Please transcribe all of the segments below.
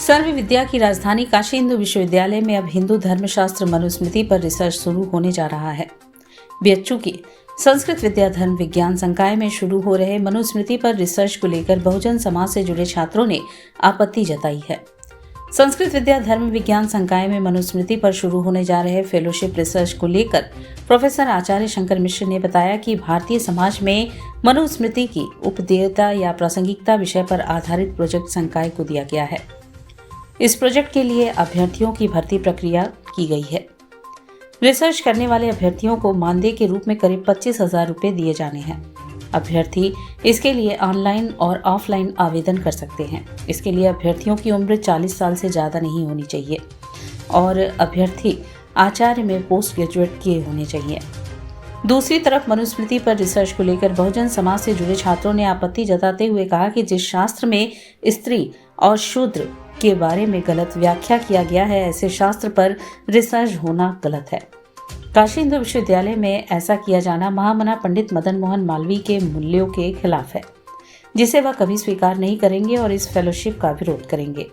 सर्व विद्या की राजधानी काशी हिंदू विश्वविद्यालय में अब हिंदू धर्मशास्त्र मनुस्मृति पर रिसर्च शुरू होने जा रहा है। बीएचयू की संस्कृत विद्या धर्म विज्ञान संकाय में शुरू हो रहे मनुस्मृति पर रिसर्च को लेकर बहुजन समाज से जुड़े छात्रों ने आपत्ति जताई है। संस्कृत विद्या धर्म विज्ञान संकाय में मनुस्मृति पर शुरू होने जा रहे फेलोशिप रिसर्च को लेकर प्रोफेसर आचार्य शंकर मिश्र ने बताया कि भारतीय समाज में मनुस्मृति की उपदेयता या प्रासंगिकता विषय पर आधारित प्रोजेक्ट संकाय को दिया गया है। इस प्रोजेक्ट के लिए अभ्यर्थियों की भर्ती प्रक्रिया की गई है। रिसर्च करने वाले अभ्यर्थियों को मानदेय के रूप में करीब 25,000 रुपये दिए जाने हैं। अभ्यर्थी इसके लिए ऑनलाइन और ऑफलाइन आवेदन कर सकते हैं। इसके लिए अभ्यर्थियों की उम्र 40 साल से ज़्यादा नहीं होनी चाहिए और अभ्यर्थी आचार्य में पोस्ट ग्रेजुएट किए होने चाहिए। दूसरी तरफ मनुस्मृति पर रिसर्च को लेकर बहुजन समाज से जुड़े छात्रों ने आपत्ति जताते हुए कहा कि जिस शास्त्र में स्त्री और शूद्र के बारे में गलत व्याख्या किया गया है, ऐसे शास्त्र पर रिसर्च होना गलत है। काशी हिंदू विश्वविद्यालय में ऐसा किया जाना महामना पंडित मदन मोहन मालवीय के मूल्यों के खिलाफ है, जिसे वह कभी स्वीकार नहीं करेंगे और इस फेलोशिप का विरोध करेंगे।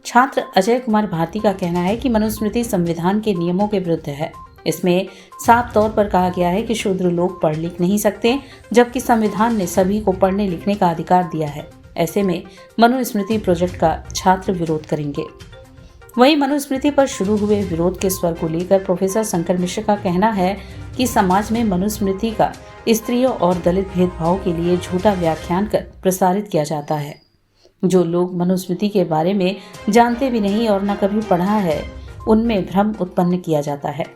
छात्र अजय कुमार भारती का कहना है कि मनुस्मृति संविधान के नियमों के विरुद्ध है। इसमें साफ तौर पर कहा गया है कि शूद्र लोग पढ़ लिख नहीं सकते, जबकि संविधान ने सभी को पढ़ने लिखने का अधिकार दिया है। ऐसे में मनुस्मृति प्रोजेक्ट का छात्र विरोध करेंगे। वहीं मनुस्मृति पर शुरू हुए विरोध के स्वर को लेकर प्रोफेसर शंकर मिश्र का कहना है कि समाज में मनुस्मृति का स्त्रियों और दलित भेदभाव के लिए झूठा व्याख्यान कर प्रसारित किया जाता है। जो लोग मनुस्मृति के बारे में जानते भी नहीं और न कभी पढ़ा है, उनमें भ्रम उत्पन्न किया जाता है।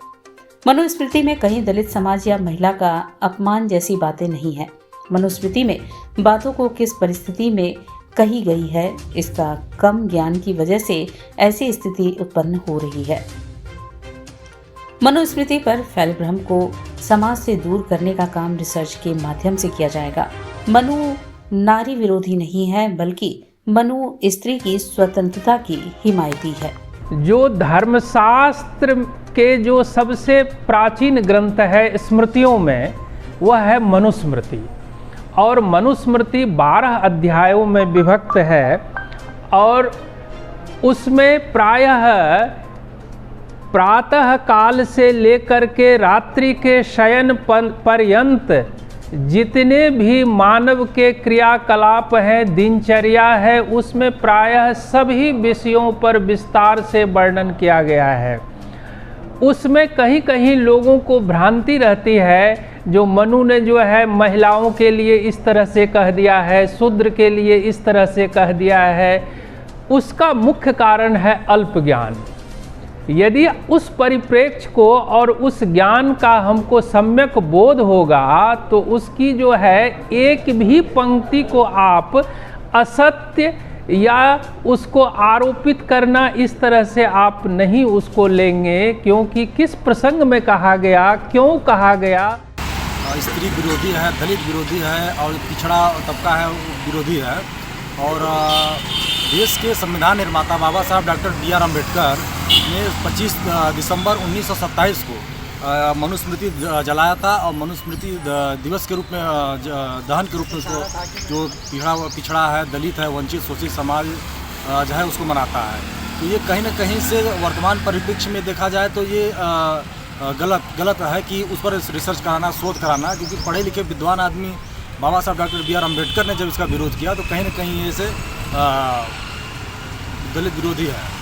मनुस्मृति में कहीं दलित समाज या महिला का अपमान जैसी बातें नहीं है। मनुस्मृति में बातों को किस परिस्थिति में कही गई है, इसका कम ज्ञान की वजह से ऐसी स्थिति उत्पन्न हो रही है। मनुस्मृति पर फैल भ्रम को समाज से दूर करने का काम रिसर्च के माध्यम से किया जाएगा। मनु नारी विरोधी नहीं है, बल्कि मनु स्त्री की स्वतंत्रता की हिमायती है। जो धर्मशास्त्र के जो सबसे प्राचीन ग्रंथ है स्मृतियों में, वह है मनुस्मृति। और मनुस्मृति 12 अध्यायों में विभक्त है और उसमें प्रायः प्रातः काल से लेकर के रात्रि के शयन पर्यंत जितने भी मानव के क्रियाकलाप हैं, दिनचर्या है, उसमें प्रायः सभी विषयों पर विस्तार से वर्णन किया गया है। उसमें कहीं कहीं लोगों को भ्रांति रहती है, जो मनु ने जो है महिलाओं के लिए इस तरह से कह दिया है, शूद्र के लिए इस तरह से कह दिया है। उसका मुख्य कारण है अल्प ज्ञान। यदि उस परिप्रेक्ष्य को और उस ज्ञान का हमको सम्यक बोध होगा, तो उसकी जो है एक भी पंक्ति को आप असत्य या उसको आरोपित करना इस तरह से आप नहीं उसको लेंगे, क्योंकि किस प्रसंग में कहा गया, क्यों कहा गया। स्त्री विरोधी है, दलित विरोधी है और पिछड़ा तबका है विरोधी है। और देश के संविधान निर्माता बाबा साहब डॉक्टर बी आर अम्बेडकर ने 25 दिसंबर 1927 को मनुस्मृति जलाया था और मनुस्मृति दिवस के रूप में दहन के रूप में उसको जो पिछड़ा है, दलित है, वंचित शोषित समाज जो है उसको मनाता है। तो ये कहीं ना कहीं से वर्तमान परिप्रेक्ष्य में देखा जाए तो ये गलत है कि उस पर रिसर्च कराना, शोध कराना, क्योंकि पढ़े लिखे विद्वान आदमी बाबा साहब डॉक्टर बी आर अम्बेडकर ने जब इसका विरोध किया तो कहीं ना कहीं ये से दलित विरोधी है।